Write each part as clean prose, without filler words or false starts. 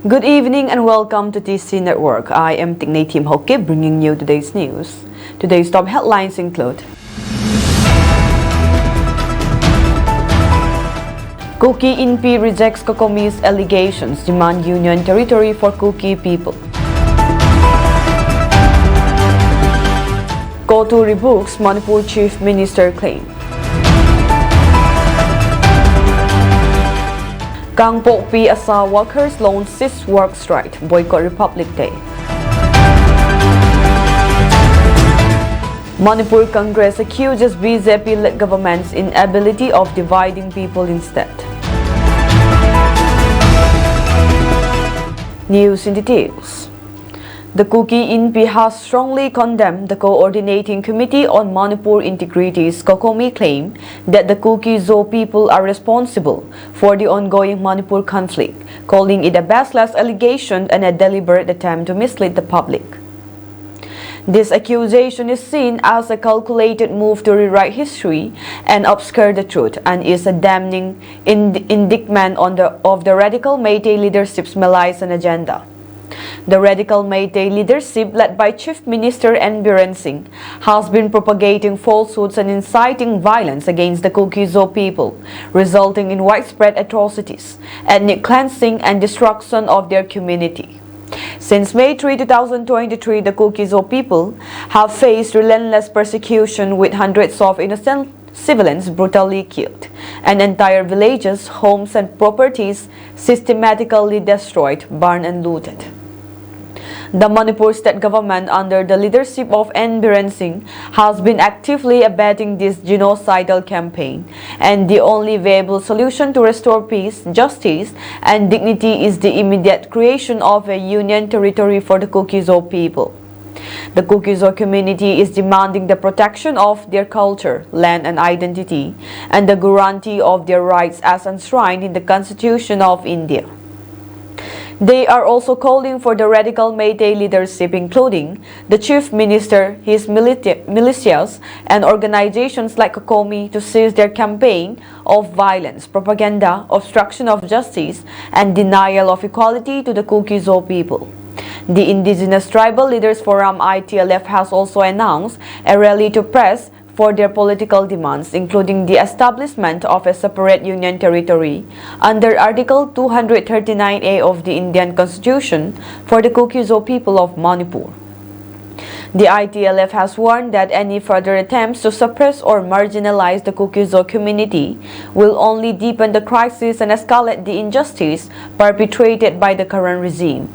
Good evening and welcome to TC Network. I am Tignay Tim Hoke bringing you today's news. Today's top headlines include Kuki-Zo rejects Kokomi's allegations, demand union territory for Kuki people. Kotu rebukes Manipur Chief Minister claim. Gangpokpi Asa workers launch 6 work strike, boycott Republic Day. Manipur Congress accuses BJP-led government's inability of dividing people instead. News in details. The Kuki-Zo has strongly condemned the Coordinating Committee on Manipur Integrity's Kokomi claim that the Kuki-Zo people are responsible for the ongoing Manipur conflict, calling it a baseless allegation and a deliberate attempt to mislead the public. This accusation is seen as a calculated move to rewrite history and obscure the truth, and is a damning indictment of the radical Meitei leadership's malign agenda. The radical Meitei leadership, led by Chief Minister N. Biren Singh, has been propagating falsehoods and inciting violence against the Kuki-Zo people, resulting in widespread atrocities, ethnic cleansing, and destruction of their community. Since May 3, 2023, the Kuki-Zo people have faced relentless persecution, with hundreds of innocent civilians brutally killed, and entire villages, homes, and properties systematically destroyed, burned, and looted. The Manipur state government, under the leadership of N. Biren Singh, has been actively abetting this genocidal campaign, and the only viable solution to restore peace, justice, and dignity is the immediate creation of a union territory for the Kuki-Zo people. The Kuki-Zo community is demanding the protection of their culture, land, and identity, and the guarantee of their rights as enshrined in the Constitution of India. They are also calling for the radical Meitei leadership, including the Chief Minister, his militias, and organizations like Kokomi, to cease their campaign of violence, propaganda, obstruction of justice, and denial of equality to the Kuki-Zo people. The Indigenous Tribal Leaders Forum (ITLF) has also announced a rally to press for their political demands, including the establishment of a separate union territory under Article 239A of the Indian Constitution for the Kuki-Zo people of Manipur. The ITLF has warned that any further attempts to suppress or marginalize the Kuki-Zo community will only deepen the crisis and escalate the injustice perpetrated by the current regime.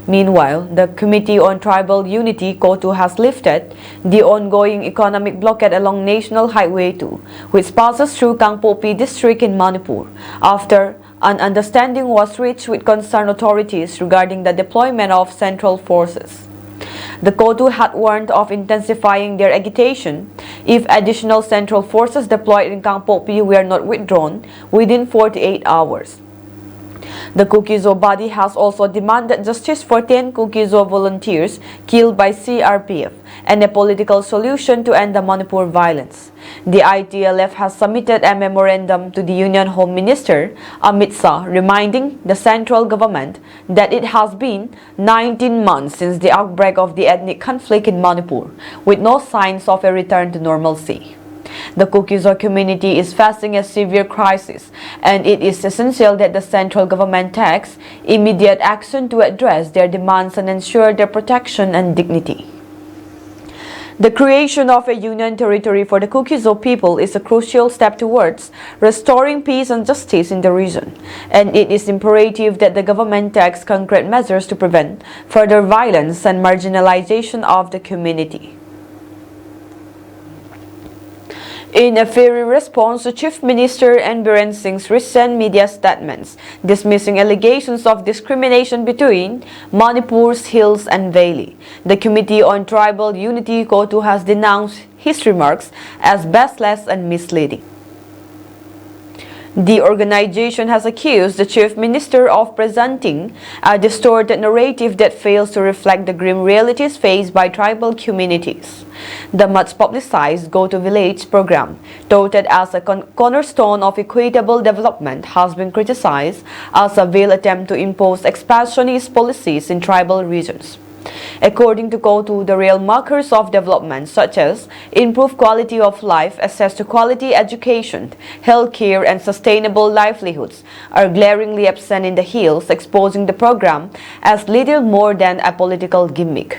Meanwhile, the Committee on Tribal Unity (KOTU) has lifted the ongoing economic blockade along National Highway 2, which passes through Gangpokpi district in Manipur, after an understanding was reached with concerned authorities regarding the deployment of central forces. The KOTU had warned of intensifying their agitation if additional central forces deployed in Gangpokpi were not withdrawn within 48 hours. The Kuki-Zo body has also demanded justice for 10 Kuki-Zo volunteers killed by CRPF and a political solution to end the Manipur violence. The ITLF has submitted a memorandum to the Union Home Minister, Amit Shah, reminding the central government that it has been 19 months since the outbreak of the ethnic conflict in Manipur, with no signs of a return to normalcy. The Kuki-Zo community is facing a severe crisis, and it is essential that the central government takes immediate action to address their demands and ensure their protection and dignity. The creation of a union territory for the Kuki-Zo people is a crucial step towards restoring peace and justice in the region, and it is imperative that the government takes concrete measures to prevent further violence and marginalization of the community. In a fiery response to Chief Minister N. Biren Singh's recent media statements dismissing allegations of discrimination between Manipur's hills and valley, the Committee on Tribal Unity (KOTU) has denounced his remarks as baseless and misleading. The organization has accused the Chief Minister of presenting a distorted narrative that fails to reflect the grim realities faced by tribal communities. The much publicized Go to Village program, touted as a cornerstone of equitable development, has been criticized as a veiled attempt to impose expansionist policies in tribal regions. According to Kotu, the real markers of development, such as improved quality of life, access to quality education, health care, and sustainable livelihoods, are glaringly absent in the hills, exposing the program as little more than a political gimmick.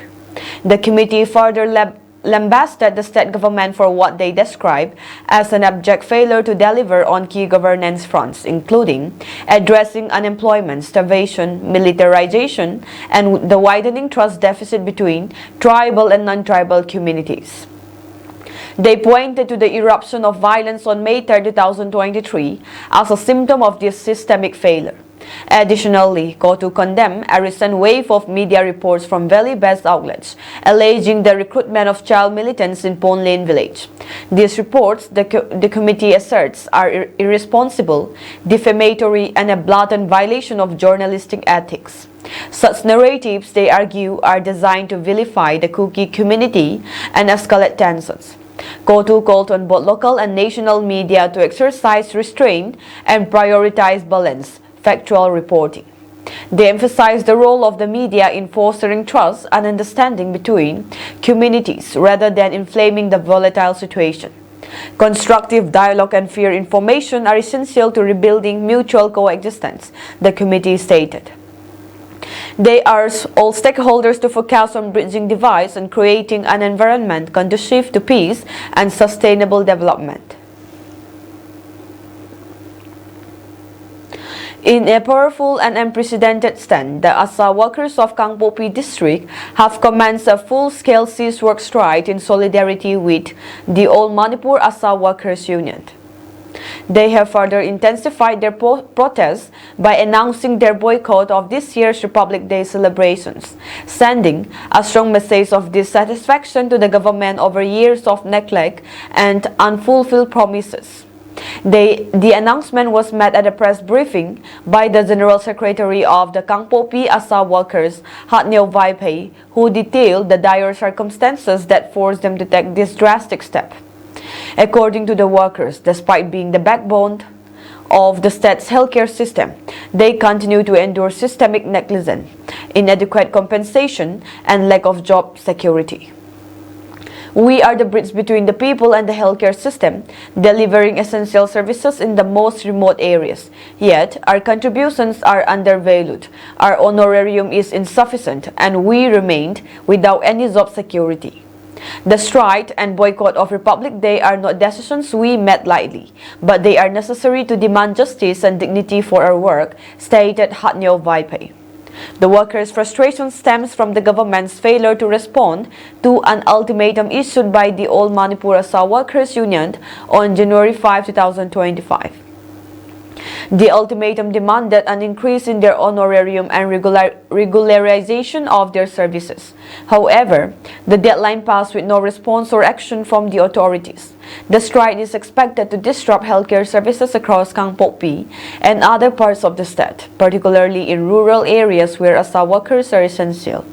The committee further lambasted the state government for what they describe as an abject failure to deliver on key governance fronts, including addressing unemployment, starvation, militarization, and the widening trust deficit between tribal and non-tribal communities. They pointed to the eruption of violence on May 3, 2023 as a symptom of this systemic failure. Additionally, Kotu condemned a recent wave of media reports from valley-based outlets alleging the recruitment of child militants in Ponlin village. These reports, the committee asserts, are irresponsible, defamatory, and a blatant violation of journalistic ethics. Such narratives, they argue, are designed to vilify the Kuki community and escalate tensions. Kotu called on both local and national media to exercise restraint and prioritize balanced, factual reporting. They emphasized the role of the media in fostering trust and understanding between communities rather than inflaming the volatile situation. Constructive dialogue and fair information are essential to rebuilding mutual coexistence, the committee stated. They urge all stakeholders to focus on bridging divides and creating an environment conducive to peace and sustainable development. In a powerful and unprecedented stand, the ASA workers of Kangpopi district have commenced a full-scale cease work strike in solidarity with the All Manipur ASA Workers Union. They have further intensified their protests by announcing their boycott of this year's Republic Day celebrations, sending a strong message of dissatisfaction to the government over years of neglect and unfulfilled promises. The announcement was met at a press briefing by the General Secretary of the Kangpopi ASA Workers, Hatneo Vaipei, who detailed the dire circumstances that forced them to take this drastic step. According to the workers, despite being the backbone of the state's healthcare system, they continue to endure systemic negligence, inadequate compensation, and lack of job security. We are the bridge between the people and the healthcare system, delivering essential services in the most remote areas. Yet, our contributions are undervalued, our honorarium is insufficient, and we remained without any job security. The strike and boycott of Republic Day are not decisions we made lightly, but they are necessary to demand justice and dignity for our work, stated Hatneo Vaipei. The workers' frustration stems from the government's failure to respond to an ultimatum issued by the All Manipur ASA Workers Union on January 5, 2025. The ultimatum demanded an increase in their honorarium and regularization of their services. However, the deadline passed with no response or action from the authorities. The strike is expected to disrupt healthcare services across Kangpopi and other parts of the state, particularly in rural areas where ASA workers are essential.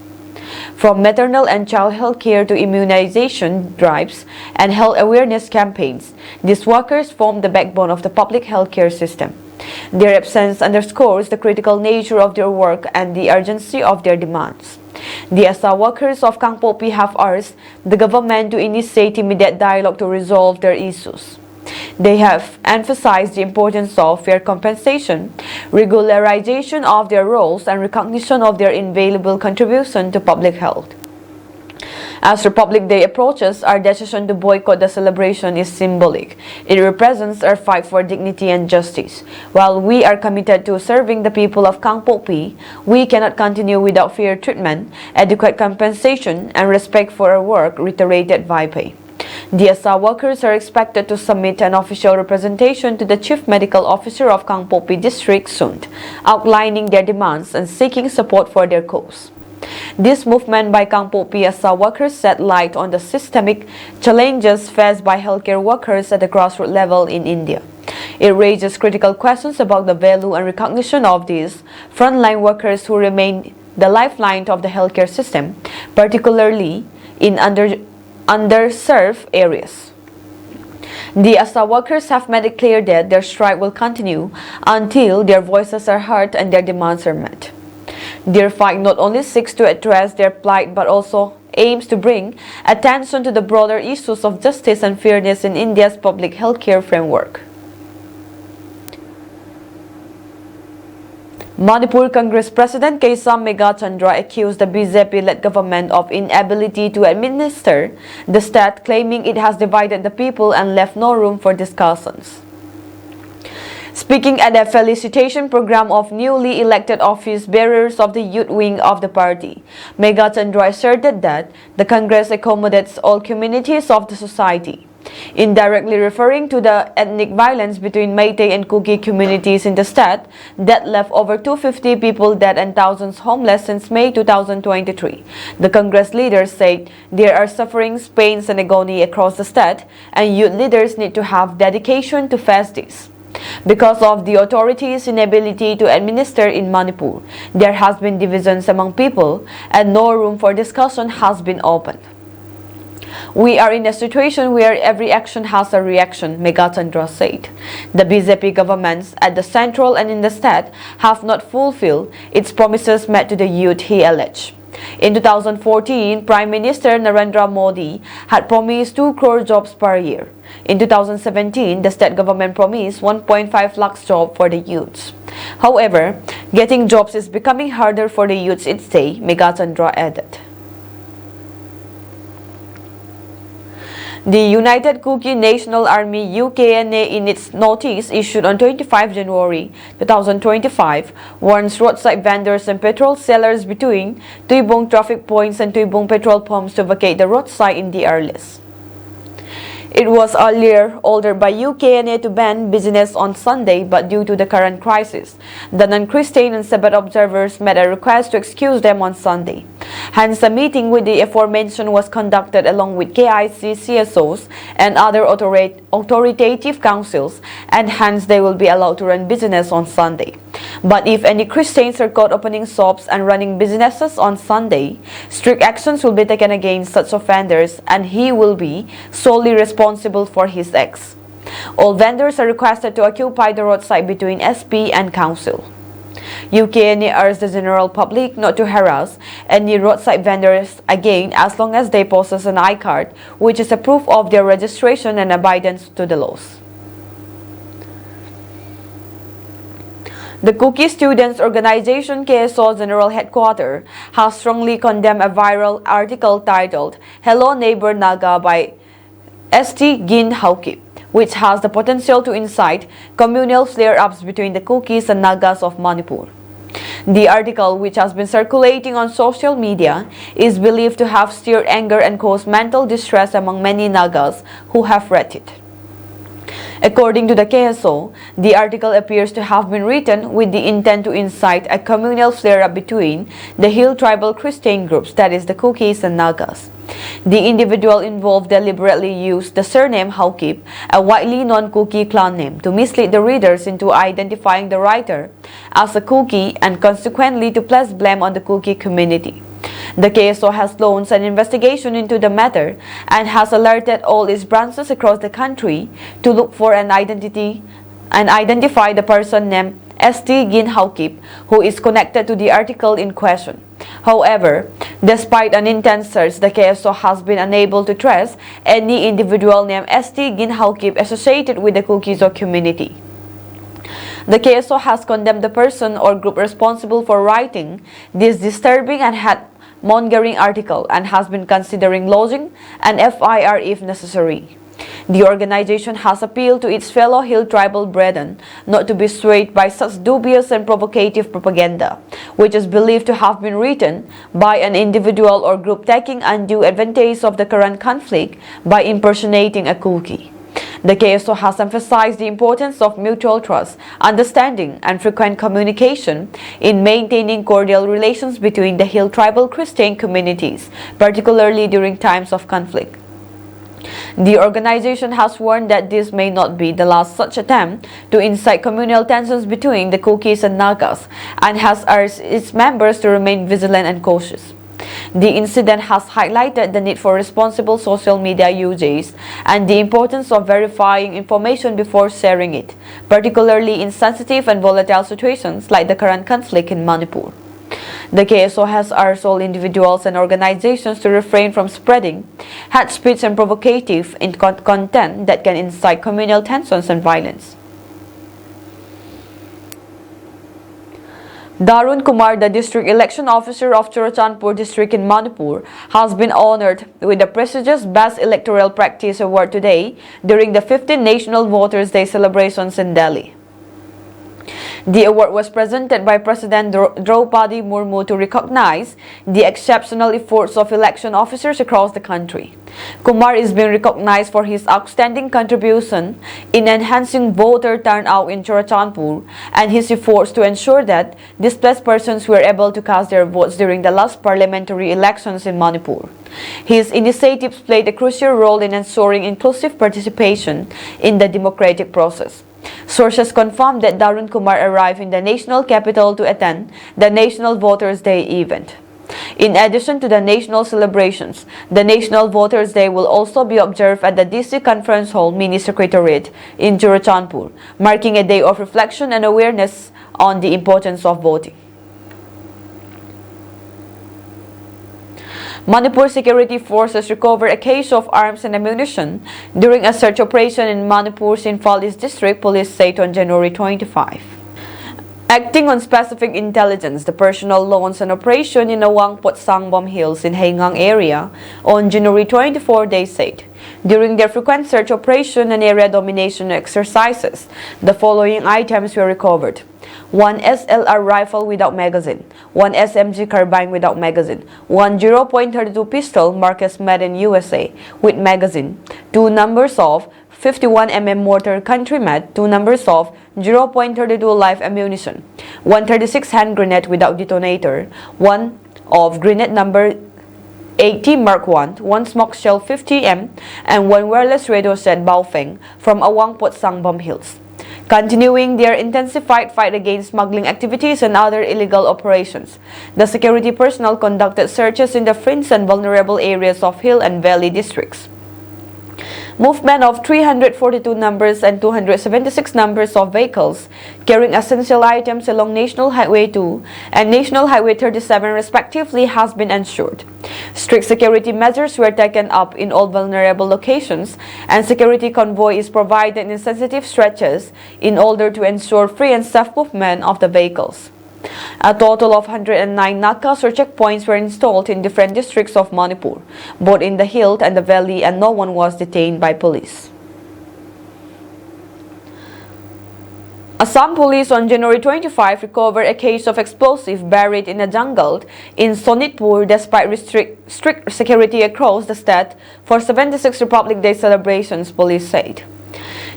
From maternal and child health care to immunization drives and health awareness campaigns, these workers form the backbone of the public healthcare system. Their absence underscores the critical nature of their work and the urgency of their demands. The ASA workers of Kangpopi have urged the government to initiate immediate dialogue to resolve their issues. They have emphasized the importance of fair compensation, regularization of their roles, and recognition of their invaluable contribution to public health. As Republic Day approaches, our decision to boycott the celebration is symbolic. It represents our fight for dignity and justice. While we are committed to serving the people of Kangpopi, we cannot continue without fair treatment, adequate compensation, and respect for our work, reiterated Vaipei. The ASA workers are expected to submit an official representation to the Chief Medical Officer of Kangpopi District soon, outlining their demands and seeking support for their cause. This movement by Kangpopi ASA workers shed light on the systemic challenges faced by healthcare workers at the grassroots level in India. It raises critical questions about the value and recognition of these frontline workers who remain the lifeline of the healthcare system, particularly in underserved areas. The ASA workers have made it clear that their strike will continue until their voices are heard and their demands are met. Their fight not only seeks to address their plight but also aims to bring attention to the broader issues of justice and fairness in India's public healthcare framework. Manipur Congress President K.S. Megachandra accused the BJP-led government of inability to administer the state, claiming it has divided the people and left no room for discussions. Speaking at a felicitation program of newly elected office bearers of the youth wing of the party, Megachandra asserted that the Congress accommodates all communities of the society, indirectly referring to the ethnic violence between Meitei and Kuki communities in the state that left over 250 people dead and thousands homeless since May 2023. The Congress leaders said there are sufferings, pains and agony across the state, and youth leaders need to have dedication to face this. Because of the authorities' inability to administer in Manipur, there has been divisions among people and no room for discussion has been opened. We are in a situation where every action has a reaction, Megachandra said. The BJP governments at the central and in the state have not fulfilled its promises made to the youth, he alleged. In 2014, Prime Minister Narendra Modi had promised 2 crore jobs per year. In 2017, the state government promised 1.5 lakhs jobs for the youths. However, getting jobs is becoming harder for the youths each day, Megachandra added. The United Kuki National Army UKNA in its notice issued on 25 January 2025 warns roadside vendors and petrol sellers between Tuibong traffic points and Tuibong petrol pumps to vacate the roadside in the earliest. It was earlier ordered by UKNA to ban business on Sunday, but due to the current crisis, the non-Christian and Sabbath observers made a request to excuse them on Sunday. Hence, a meeting with the aforementioned was conducted along with KIC, CSOs, and other authoritative councils, and hence they will be allowed to run business on Sunday. But if any Christians are caught opening shops and running businesses on Sunday, strict actions will be taken against such offenders, and he will be solely responsible for his acts. All vendors are requested to occupy the roadside between SP and Council. UKNA urged the general public not to harass any roadside vendors again as long as they possess an I-card, which is a proof of their registration and obedience to the laws. The Kuki Students Organization KSO General Headquarters has strongly condemned a viral article titled "Hello Neighbor Naga" by St. Gin Haukip, which has the potential to incite communal flare-ups between the Kukis and Nagas of Manipur. The article, which has been circulating on social media, is believed to have stirred anger and caused mental distress among many Nagas who have read it. According to the KSO, the article appears to have been written with the intent to incite a communal flare-up between the Hill tribal Christian groups, that is the Kukis and Nagas. The individual involved deliberately used the surname Haukip, a widely known Kuki clan name, to mislead the readers into identifying the writer as a Kuki and consequently to place blame on the Kuki community. The KSO has launched an investigation into the matter and has alerted all its branches across the country to look for an identity and identify the person named St. Gin Haukip, who is connected to the article in question. However, despite an intense search, the KSO has been unable to trace any individual named St. Gin Haukip associated with the Kuki-Zo community. The KSO has condemned the person or group responsible for writing this disturbing and hate-mongering article and has been considering lodging an FIR if necessary. The organization has appealed to its fellow Hill tribal brethren not to be swayed by such dubious and provocative propaganda, which is believed to have been written by an individual or group taking undue advantage of the current conflict by impersonating a Kuki. The KSO has emphasized the importance of mutual trust, understanding, and frequent communication in maintaining cordial relations between the Hill tribal Christian communities, particularly during times of conflict. The organization has warned that this may not be the last such attempt to incite communal tensions between the Kukis and Nagas, and has urged its members to remain vigilant and cautious. The incident has highlighted the need for responsible social media usage and the importance of verifying information before sharing it, particularly in sensitive and volatile situations like the current conflict in Manipur. The KSO has urged all individuals and organizations to refrain from spreading hate speech and provocative content that can incite communal tensions and violence. Darun Kumar, the district election officer of Churachandpur district in Manipur, has been honored with the prestigious Best Electoral Practice Award today during the 15th National Voters' Day celebrations in Delhi. The award was presented by President Draupadi Murmu to recognize the exceptional efforts of election officers across the country. Kumar is being recognized for his outstanding contribution in enhancing voter turnout in Churachandpur and his efforts to ensure that displaced persons were able to cast their votes during the last parliamentary elections in Manipur. His initiatives played a crucial role in ensuring inclusive participation in the democratic process. Sources confirmed that Darun Kumar arrived in the national capital to attend the National Voters' Day event. In addition to the national celebrations, the National Voters' Day will also be observed at the DC Conference Hall Mini Secretariat in Churachandpur, marking a day of reflection and awareness on the importance of voting. Manipur security forces recovered a case of arms and ammunition during a search operation in Manipur's Imphal East district, police said on January 25. Acting on specific intelligence, the personnel launched an operation in Awangpot Sangbom Hills in Haingang area on January 24, they said. During their frequent search operation and area domination exercises, the following items were recovered: 1 SLR rifle without magazine, 1 SMG carbine without magazine, 1 0.32 pistol Marcus made in USA with magazine, 2 numbers of 51mm mortar country-made, 2 numbers of 0.32 live ammunition, 136 hand grenade without detonator, 1 of grenade number 80 Mark 1, 1 smoke shell 50M, and 1 wireless radio set Baofeng from Awangpot Sangbom Hills. Continuing their intensified fight against smuggling activities and other illegal operations, the security personnel conducted searches in the fringe and vulnerable areas of hill and valley districts. Movement of 342 numbers and 276 numbers of vehicles carrying essential items along National Highway 2 and National Highway 37 respectively has been ensured. Strict security measures were taken up in all vulnerable locations, and security convoy is provided in sensitive stretches in order to ensure free and safe movement of the vehicles. A total of 109 nakas or checkpoints were installed in different districts of Manipur, both in the hill and the valley, and no one was detained by police. Assam police on January 25 recovered a case of explosive buried in a jungle in Sonitpur despite strict security across the state for 76 Republic Day celebrations, police said.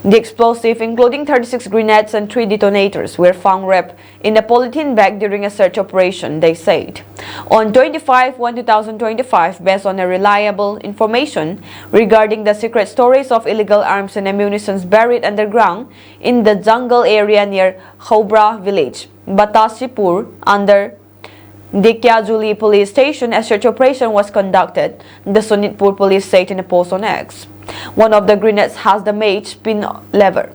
The explosive, including 36 grenades and 3 detonators, were found wrapped in a polythene bag during a search operation, they said. On 25/1/2025, based on a reliable information regarding the secret stories of illegal arms and ammunition buried underground in the jungle area near Khobra village, Batasipur, under Dikyajuli police station, a search operation was conducted, the Sonitpur police said in a post on X. One of the grenades has the match pin lever,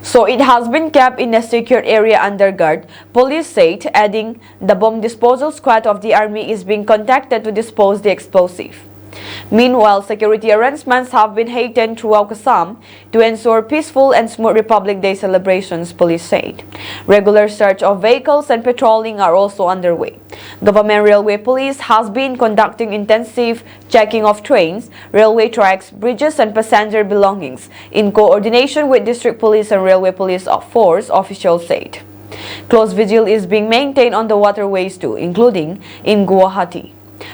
so it has been kept in a secured area under guard, police said, adding the bomb disposal squad of the army is being contacted to dispose the explosive. Meanwhile, security arrangements have been heightened throughout Assam to ensure peaceful and smooth Republic Day celebrations, police said. Regular search of vehicles and patrolling are also underway. Government Railway Police has been conducting intensive checking of trains, railway tracks, bridges and passenger belongings in coordination with District Police and Railway Police Force, officials said. Close vigil is being maintained on the waterways too, including in Guwahati.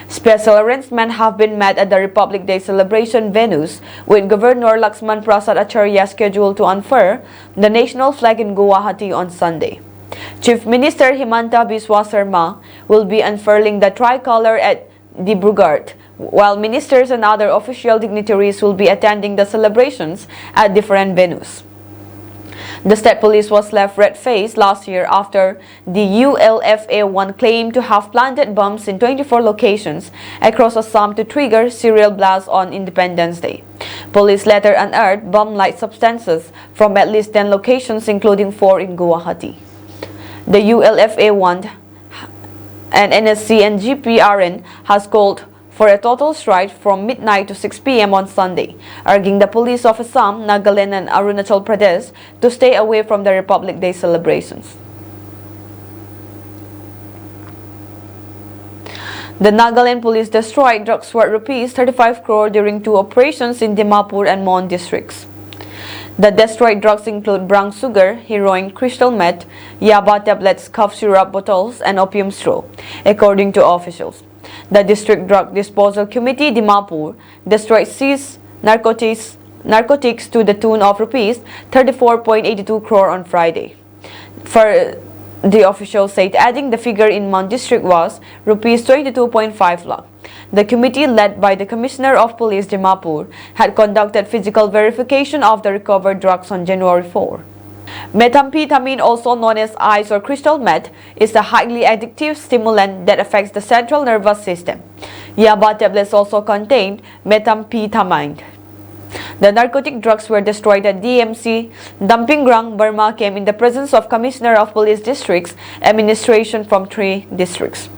Special arrangements have been made at the Republic Day celebration venues, with Governor Laxman Prasad Acharya scheduled to unfurl the national flag in Guwahati on Sunday. Chief Minister Himanta Biswa Sarma will be unfurling the tricolor at Dibrugarh, while ministers and other official dignitaries will be attending the celebrations at different venues. The state police was left red-faced last year after the ULFA-1 claimed to have planted bombs in 24 locations across Assam to trigger serial blasts on Independence Day. Police later unearthed bomb-like substances from at least 10 locations, including 4 in Guwahati. The ULFA-1 and NSC and GPRN has called for a total strike from midnight to 6 p.m. on Sunday, urging the police of Assam, Nagaland and Arunachal Pradesh to stay away from the Republic Day celebrations. The Nagaland police destroyed drugs worth rupees 35 crore during 2 operations in Dimapur and Mon districts. The destroyed drugs include brown sugar, heroin, crystal meth, yaba tablets, cough syrup bottles, and opium straw, according to officials. The District Drug Disposal Committee, Dimapur, destroyed seized narcotics to the tune of rupees 34.82 crore on Friday. For the officials said, adding the figure in Mon district was rupees 22.5 lakh. The committee, led by the Commissioner of Police Dimapur, had conducted physical verification of the recovered drugs on January 4. Methamphetamine, also known as ice or crystal meth, is a highly addictive stimulant that affects the central nervous system. Yaba tablets also contained methamphetamine. The narcotic drugs were destroyed at DMC dumping ground. Burma came in the presence of Commissioner of Police Districts administration from 3 districts.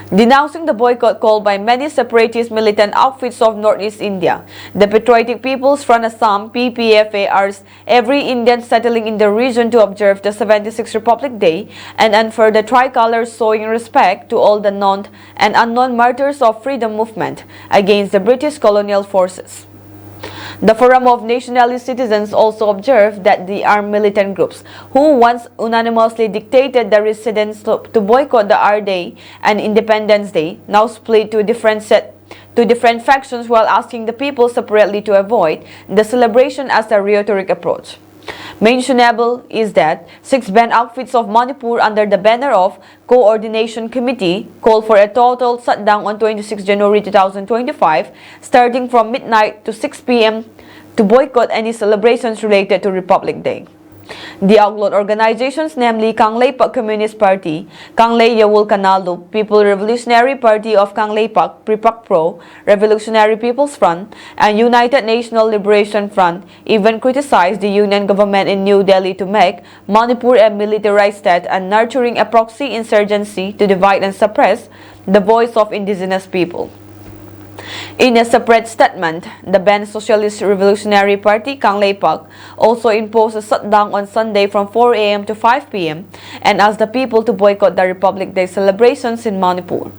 Denouncing the boycott called by many separatist militant outfits of Northeast India, the Patriotic People's Front Assam (PPFA) urged every Indian settling in the region to observe the 76th Republic Day and unfurl the tricolour, showing respect to all the known and unknown martyrs of freedom movement against the British colonial forces. The Forum of Nationalist Citizens also observed that the armed militant groups, who once unanimously dictated the residents to boycott the R-Day and Independence Day, now split to different factions while asking the people separately to avoid the celebration as a rhetoric approach. Mentionable is that 6 band outfits of Manipur under the banner of Coordination Committee called for a total shutdown on 26 January 2025, starting from midnight to 6 p.m. to boycott any celebrations related to Republic Day. The outlawed organizations, namely Kangleipak Communist Party, Kanglei Yawul Kanalup, People Revolutionary Party of Kangleipak, Pripak Pro, Revolutionary People's Front, and United National Liberation Front, even criticized the union government in New Delhi to make Manipur a militarized state and nurturing a proxy insurgency to divide and suppress the voice of indigenous people. In a separate statement, the banned Socialist Revolutionary Party, Kangleipak, also imposed a shutdown on Sunday from 4 a.m. to 5 p.m. and asked the people to boycott the Republic Day celebrations in Manipur.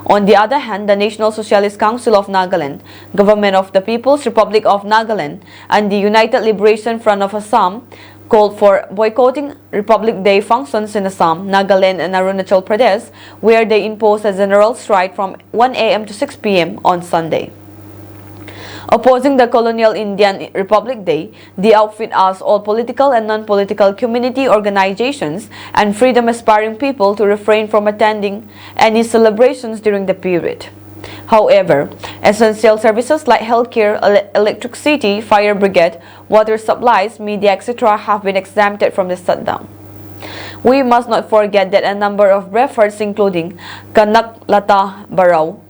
On the other hand, the National Socialist Council of Nagaland, Government of the People's Republic of Nagaland, and the United Liberation Front of Assam called for boycotting Republic Day functions in Assam, Nagaland and Arunachal Pradesh, where they imposed a general strike from 1 a.m. to 6 p.m. on Sunday. Opposing the colonial Indian Republic Day, the outfit asked all political and non-political community organizations and freedom-aspiring people to refrain from attending any celebrations during the period. However, essential services like healthcare, electricity, fire brigade, water supplies, media, etc. have been exempted from the shutdown. We must not forget that a number of efforts including Kanak Lata Barao,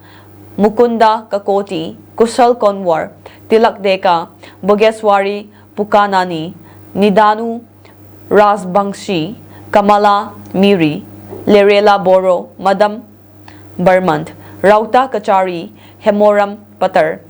Mukunda Kakoti, Kushal Konwar, Tilak Deka, Bogeswari Pukanani, Nidanu Rasbangshi, Kamala Miri, Lerela Boro, Madam Barmand, Rauta Kachari, Hemoram Patar,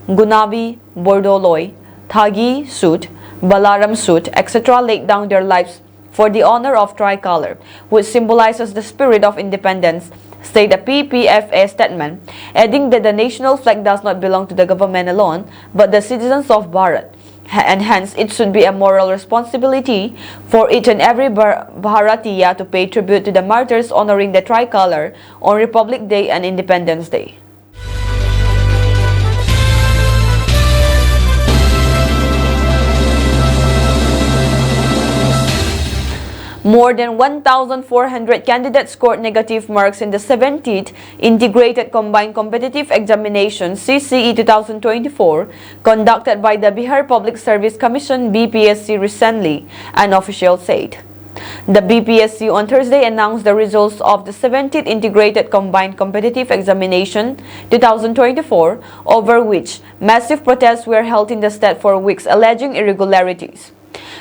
Gunabi Bordoloy, Thagi Sut, Balaram Sut, etc. laid down their lives for the honor of tricolor, which symbolizes the spirit of independence, said a PPFA statement, adding that the national flag does not belong to the government alone, but the citizens of Bharat, and hence it should be a moral responsibility for each and every Bharatiya to pay tribute to the martyrs honoring the tricolor on Republic Day and Independence Day. More than 1,400 candidates scored negative marks in the 17th Integrated Combined Competitive Examination (CCE 2024) conducted by the Bihar Public Service Commission (BPSC) recently, an official said. The BPSC on Thursday announced the results of the 17th Integrated Combined Competitive Examination 2024, over which massive protests were held in the state for weeks alleging irregularities.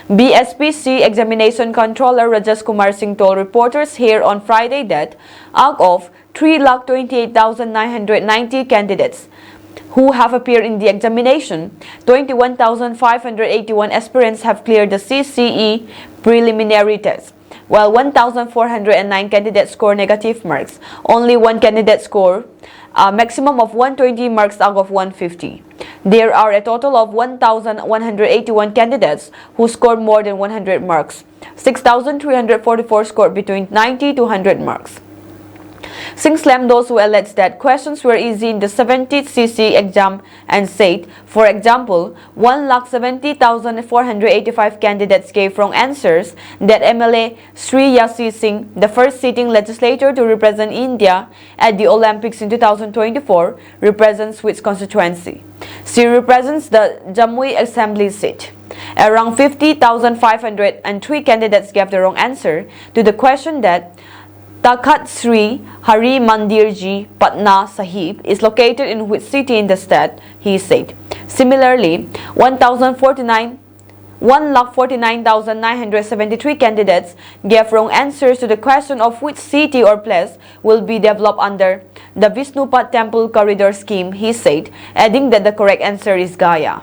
BSPC Examination Controller Rajesh Kumar Singh told reporters here on Friday that out of 328,990 candidates who have appeared in the examination, 21,581 aspirants have cleared the CCE preliminary test, while 1,409 candidates score negative marks. Only one candidate scored a maximum of 120 marks out of 150. There are a total of 1,181 candidates who scored more than 100 marks. 6,344 scored between 90 to 100 marks. Singh slammed those who alleged that questions were easy in the 70th CC exam and said, for example, 1,70,485 candidates gave wrong answers, that MLA Sri Yasi Singh, the first sitting legislator to represent India at the Olympics in 2024, represents which constituency. She represents the Jamui Assembly seat. Around 50,503 candidates gave the wrong answer to the question that Takhat Sri Hari Mandir Ji Patna Sahib is located in which city in the state, he said. Similarly, 1,49,973 candidates gave wrong answers to the question of which city or place will be developed under the Vishnupad Temple Corridor Scheme, he said, adding that the correct answer is Gaya.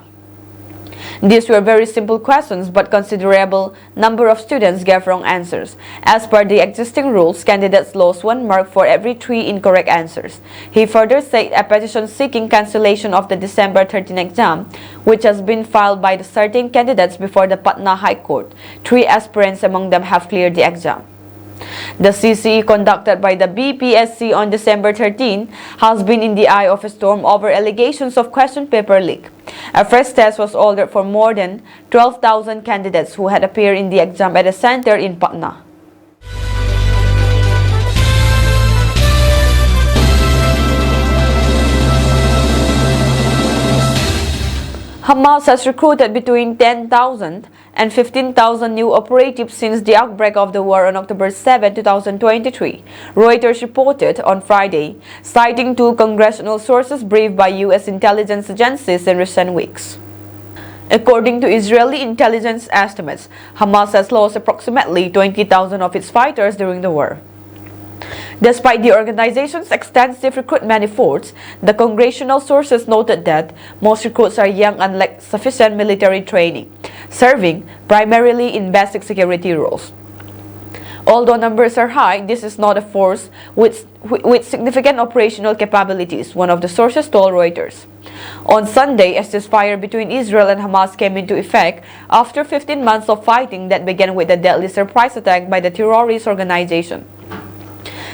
These were very simple questions, but considerable number of students gave wrong answers. As per the existing rules, candidates lost 1 mark for every 3 incorrect answers. He further said a petition seeking cancellation of the December 13 exam, which has been filed by the certain candidates before the Patna High Court. 3 aspirants among them have cleared the exam. The CCE conducted by the BPSC on December 13 has been in the eye of a storm over allegations of question paper leak. A fresh test was ordered for more than 12,000 candidates who had appeared in the exam at a center in Patna. Hamas has recruited between 10,000 and 15,000 new operatives since the outbreak of the war on October 7, 2023, Reuters reported on Friday, citing 2 congressional sources briefed by U.S. intelligence agencies in recent weeks. According to Israeli intelligence estimates, Hamas has lost approximately 20,000 of its fighters during the war. Despite the organization's extensive recruitment efforts, the congressional sources noted that most recruits are young and lack sufficient military training, serving primarily in basic security roles. Although numbers are high, this is not a force with significant operational capabilities, one of the sources told Reuters. On Sunday, a ceasefire between Israel and Hamas came into effect after 15 months of fighting that began with a deadly surprise attack by the terrorist organization.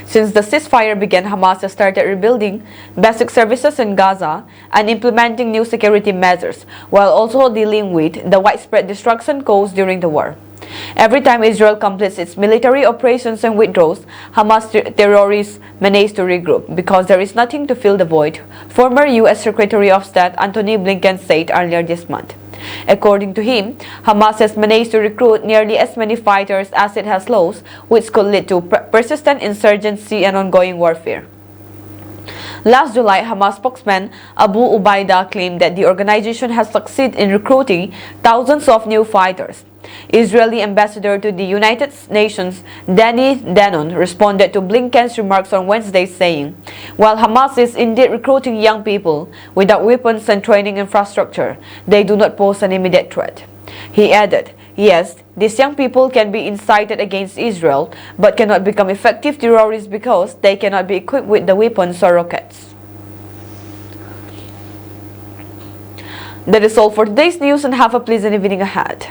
Since the ceasefire began, Hamas has started rebuilding basic services in Gaza and implementing new security measures, while also dealing with the widespread destruction caused during the war. Every time Israel completes its military operations and withdraws, Hamas terrorists manage to regroup because there is nothing to fill the void, former U.S. Secretary of State Antony Blinken said earlier this month. According to him, Hamas has managed to recruit nearly as many fighters as it has lost, which could lead to persistent insurgency and ongoing warfare. Last July, Hamas spokesman Abu Ubaidah claimed that the organization has succeeded in recruiting thousands of new fighters. Israeli ambassador to the United Nations Danny Danon responded to Blinken's remarks on Wednesday, saying, while Hamas is indeed recruiting young people without weapons and training infrastructure, they do not pose an immediate threat. He added, yes, these young people can be incited against Israel, but cannot become effective terrorists because they cannot be equipped with the weapons or rockets. That is all for today's news, and have a pleasant evening ahead.